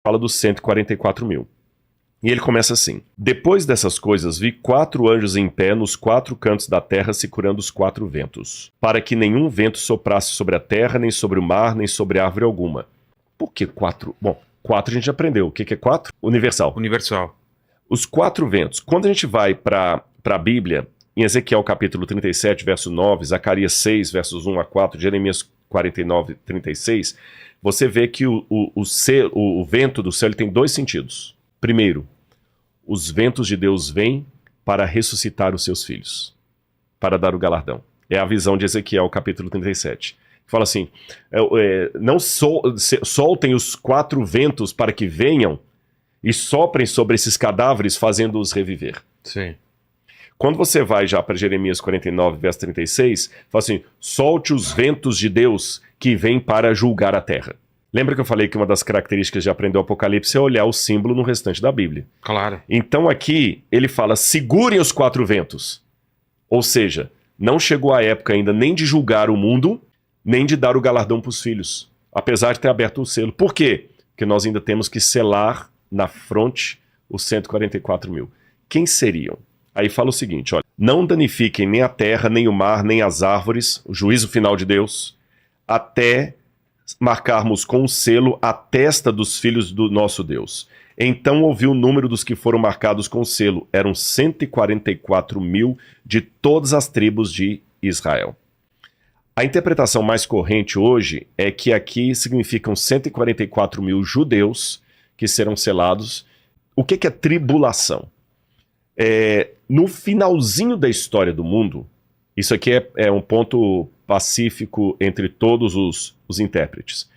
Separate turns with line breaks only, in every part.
fala dos 144 mil. E ele começa assim: depois dessas coisas vi 4 anjos em pé nos 4 cantos da terra segurando os 4 ventos, para que nenhum vento soprasse sobre a terra, nem sobre o mar, nem sobre árvore alguma. Por que 4? Bom, 4 a gente aprendeu. O que é 4? Universal.
Universal.
Os 4 ventos. Quando a gente vai para a Bíblia, em Ezequiel capítulo 37, verso 9, Zacarias 6, versos 1 a 4, Jeremias 49, 36, você vê que o vento do céu ele tem 2 sentidos. Primeiro, os ventos de Deus vêm para ressuscitar os seus filhos, para dar o galardão. É a visão de Ezequiel, capítulo 37. Fala assim, não soltem os 4 ventos para que venham e soprem sobre esses cadáveres, fazendo-os reviver.
Sim.
Quando você vai já para Jeremias 49, verso 36, fala assim, solte os ventos de Deus que vêm para julgar a terra. Lembra que eu falei que uma das características de aprender o Apocalipse é olhar o símbolo no restante da Bíblia?
Claro.
Então aqui ele fala, segurem os 4 ventos. Ou seja, não chegou a época ainda nem de julgar o mundo, nem de dar o galardão para os filhos. Apesar de ter aberto o selo. Por quê? Porque nós ainda temos que selar na fronte os 144 mil. Quem seriam? Aí fala o seguinte, olha, não danifiquem nem a terra, nem o mar, nem as árvores, o juízo final de Deus, até marcarmos com o selo a testa dos filhos do nosso Deus. Então ouvi o número dos que foram marcados com o selo. Eram 144 mil de todas as tribos de Israel. A interpretação mais corrente hoje é que aqui significam 144 mil judeus que serão selados. O que é tribulação? No finalzinho da história do mundo, isso aqui é um ponto pacífico entre todos os intérpretes.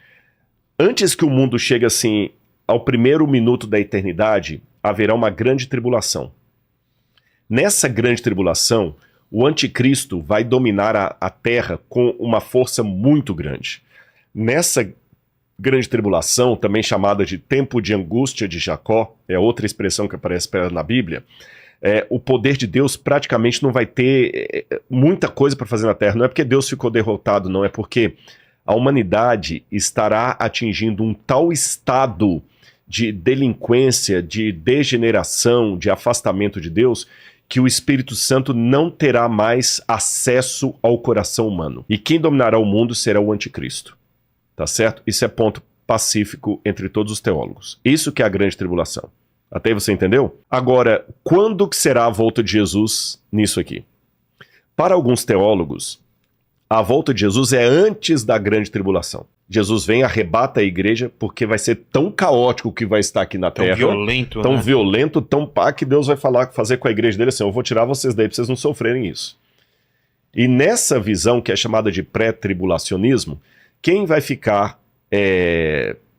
Antes que o mundo chegue assim ao primeiro minuto da eternidade, haverá uma grande tribulação. Nessa grande tribulação, o anticristo vai dominar a terra com uma força muito grande. Nessa grande tribulação, também chamada de tempo de angústia de Jacó, é outra expressão que aparece na Bíblia, o poder de Deus praticamente não vai ter muita coisa para fazer na Terra. Não é porque Deus ficou derrotado, não. É porque a humanidade estará atingindo um tal estado de delinquência, de degeneração, de afastamento de Deus, que o Espírito Santo não terá mais acesso ao coração humano. E quem dominará o mundo será o anticristo. Tá certo? Isso é ponto pacífico entre todos os teólogos. Isso que é a grande tribulação. Até aí você entendeu? Agora, quando que será a volta de Jesus nisso aqui? Para alguns teólogos, a volta de Jesus é antes da grande tribulação. Jesus vem, arrebata a igreja, porque vai ser tão caótico que vai estar aqui na terra. Tão violento, tão pá, que Deus vai fazer com a igreja dele assim, eu vou tirar vocês daí para vocês não sofrerem isso. E nessa visão, que é chamada de pré-tribulacionismo, quem vai ficar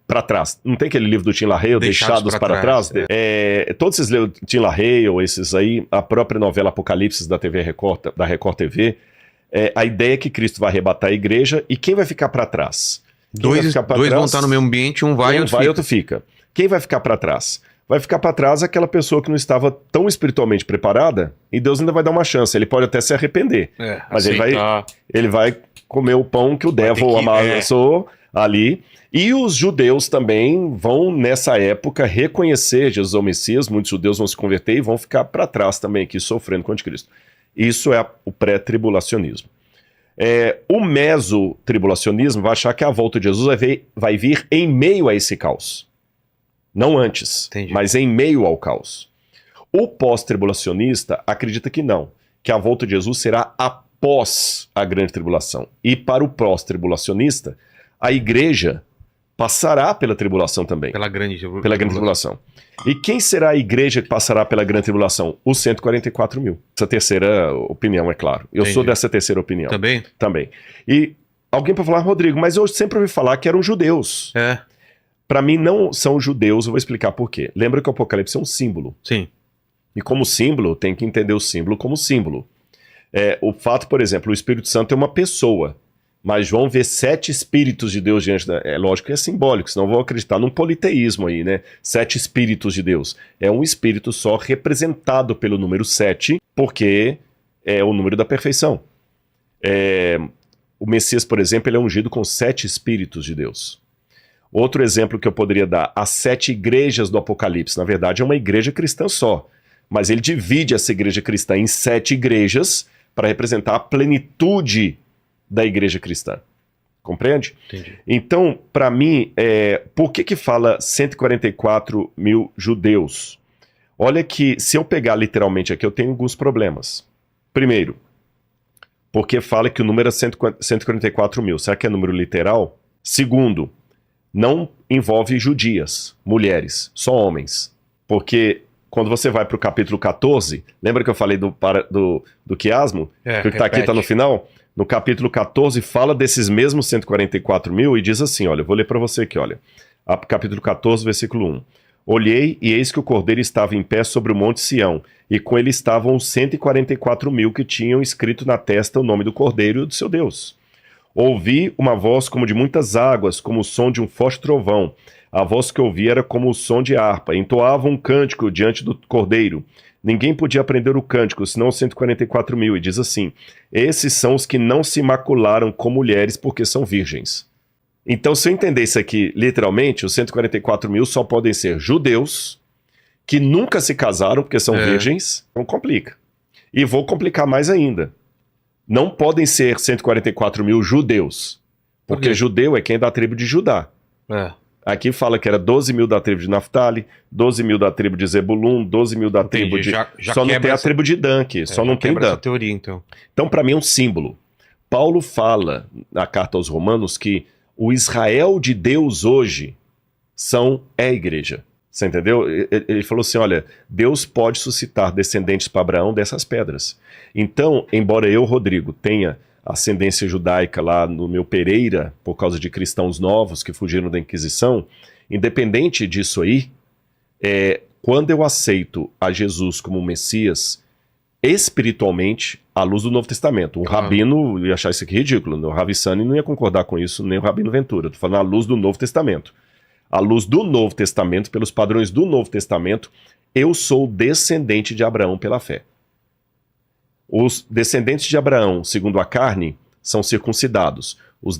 para trás? Não tem aquele livro do Tim LaHaye, Deixados para Trás? Todos esses livros, Tim LaHaye, ou esses aí, a própria novela Apocalipse da TV Record, da Record TV, a ideia é que Cristo vai arrebatar a igreja, e quem vai ficar para trás?
Dois vão estar no mesmo ambiente, um vai e outro
fica. Quem vai ficar para trás? Vai ficar para trás aquela pessoa que não estava tão espiritualmente preparada, e Deus ainda vai dar uma chance. Ele pode até se arrepender, mas ele vai comer o pão que o devil amassou ali. E os judeus também vão, nessa época, reconhecer Jesus ao Messias. Muitos judeus vão se converter e vão ficar para trás também aqui, sofrendo com o anticristo. Isso é o pré-tribulacionismo. O mesotribulacionismo vai achar que a volta de Jesus vai vir em meio a esse caos. Não antes, mas em meio ao caos. O pós-tribulacionista acredita que não, que a volta de Jesus será após a grande tribulação. E para o pós-tribulacionista, a igreja passará pela tribulação também. Pela grande tribulação. E quem será a igreja que passará pela grande tribulação? Os 144 mil. Essa terceira opinião, é claro. Eu sou dessa terceira opinião. Também. E alguém pode falar, Rodrigo, mas eu sempre ouvi falar que eram judeus. Para mim não são judeus, eu vou explicar por quê. Lembra que o Apocalipse é um símbolo.
Sim.
E como símbolo, tem que entender o símbolo como símbolo. O fato, por exemplo, o Espírito Santo é uma pessoa. Mas João vê 7 espíritos de Deus diante da... É lógico que é simbólico, senão vou acreditar num politeísmo aí, né? 7 espíritos de Deus. É um espírito só representado pelo número 7, porque é o número da perfeição. O Messias, por exemplo, ele é ungido com 7 espíritos de Deus. Outro exemplo que eu poderia dar, as 7 igrejas do Apocalipse. Na verdade, é uma igreja cristã só. Mas ele divide essa igreja cristã em 7 igrejas para representar a plenitude da igreja cristã. Compreende?
Entendi.
Então, para mim, por que fala 144 mil judeus? Olha que, se eu pegar literalmente aqui, eu tenho alguns problemas. Primeiro, porque fala que o número é 144 mil. Será que é número literal? Segundo, não envolve judias, mulheres, só homens. Porque quando você vai para o capítulo 14, lembra que eu falei do quiasmo? Que está aqui, está no final? No capítulo 14 fala desses mesmos 144 mil e diz assim, olha, eu vou ler para você aqui, olha. Capítulo 14, versículo 1. Olhei e eis que o cordeiro estava em pé sobre o monte Sião, e com ele estavam os 144 mil que tinham escrito na testa o nome do cordeiro e do seu Deus. Ouvi uma voz como de muitas águas, como o som de um forte trovão. A voz que ouvi era como o som de harpa. Entoava um cântico diante do cordeiro. Ninguém podia aprender o cântico, senão os 144 mil. E diz assim, esses são os que não se macularam com mulheres porque são virgens. Então, se eu entender isso aqui literalmente, os 144 mil só podem ser judeus que nunca se casaram porque são virgens. Então complica. E vou complicar mais ainda. Não podem ser 144 mil judeus. Porque judeu é quem é da tribo de Judá. Aqui fala que era 12 mil da tribo de Naftali, 12 mil da tribo de Zebulun, 12 mil da tribo de... Só não tem a tribo de Dan aqui, só não tem Dan.
Essa teoria, então.
Então, para mim, é um símbolo. Paulo fala na carta aos Romanos que o Israel de Deus hoje é a igreja. Você entendeu? Ele falou assim, olha, Deus pode suscitar descendentes para Abraão dessas pedras. Então, embora eu, Rodrigo, tenha ascendência judaica lá no meu Pereira, por causa de cristãos novos que fugiram da Inquisição, independente disso aí, quando eu aceito a Jesus como Messias, espiritualmente, à luz do Novo Testamento. Um rabino ia achar isso aqui ridículo, o Ravi Sani não ia concordar com isso, nem o Rabino Ventura. Estou falando à luz do Novo Testamento. À luz do Novo Testamento, pelos padrões do Novo Testamento, eu sou descendente de Abraão pela fé. Os descendentes de Abraão, segundo a carne, são circuncidados. Os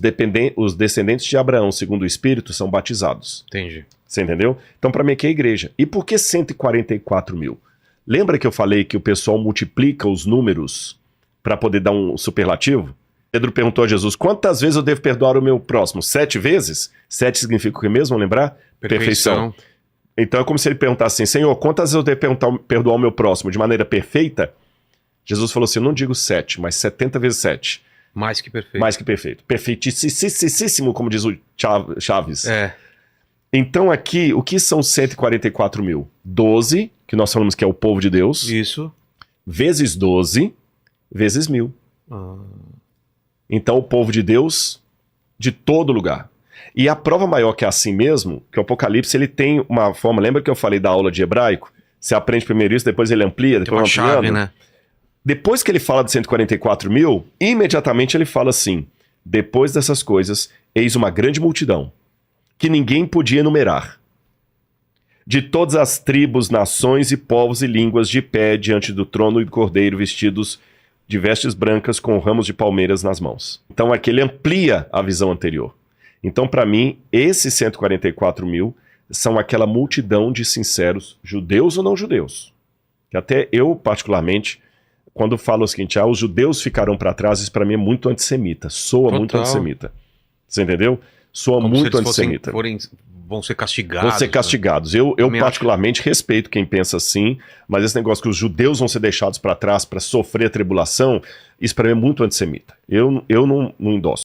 descendentes de Abraão, segundo o Espírito, são batizados.
Entendi.
Você entendeu? Então, para mim, aqui é a igreja. E por que 144 mil? Lembra que eu falei que o pessoal multiplica os números para poder dar um superlativo? Pedro perguntou a Jesus, quantas vezes eu devo perdoar o meu próximo? 7 vezes? 7 significa o que mesmo, lembrar? Perfeição. Então é como se ele perguntasse assim, Senhor, quantas vezes eu devo perdoar o meu próximo de maneira perfeita? Jesus falou assim, eu não digo 7, mas 70 vezes 7.
Mais que perfeito.
Mais que perfeito. Perfeitíssimo, como diz o Chaves. Então aqui, o que são 144 mil? 12, que nós falamos que é o povo de Deus.
Isso.
Vezes 12, vezes 1000. Então o povo de Deus de todo lugar. E a prova maior que é assim mesmo, que o Apocalipse ele tem uma forma, lembra que eu falei da aula de hebraico? Você aprende primeiro isso, depois ele amplia, depois
uma chave, né?
Depois que ele fala de 144 mil, imediatamente ele fala assim, depois dessas coisas, eis uma grande multidão, que ninguém podia enumerar, de todas as tribos, nações e povos e línguas de pé diante do trono e do cordeiro, vestidos de vestes brancas com ramos de palmeiras nas mãos. Então aqui ele amplia a visão anterior. Então para mim, esses 144 mil são aquela multidão de sinceros, judeus ou não judeus. Que até eu, particularmente, quando falo o seguinte, os judeus ficarão para trás, isso para mim é muito antissemita. Soa muito antissemita. Você entendeu? Soa como muito antissemita.
Vão ser castigados.
Vão ser castigados. Né? Eu particularmente respeito quem pensa assim, mas esse negócio que os judeus vão ser deixados para trás para sofrer a tribulação, isso para mim é muito antissemita. Eu não endosso.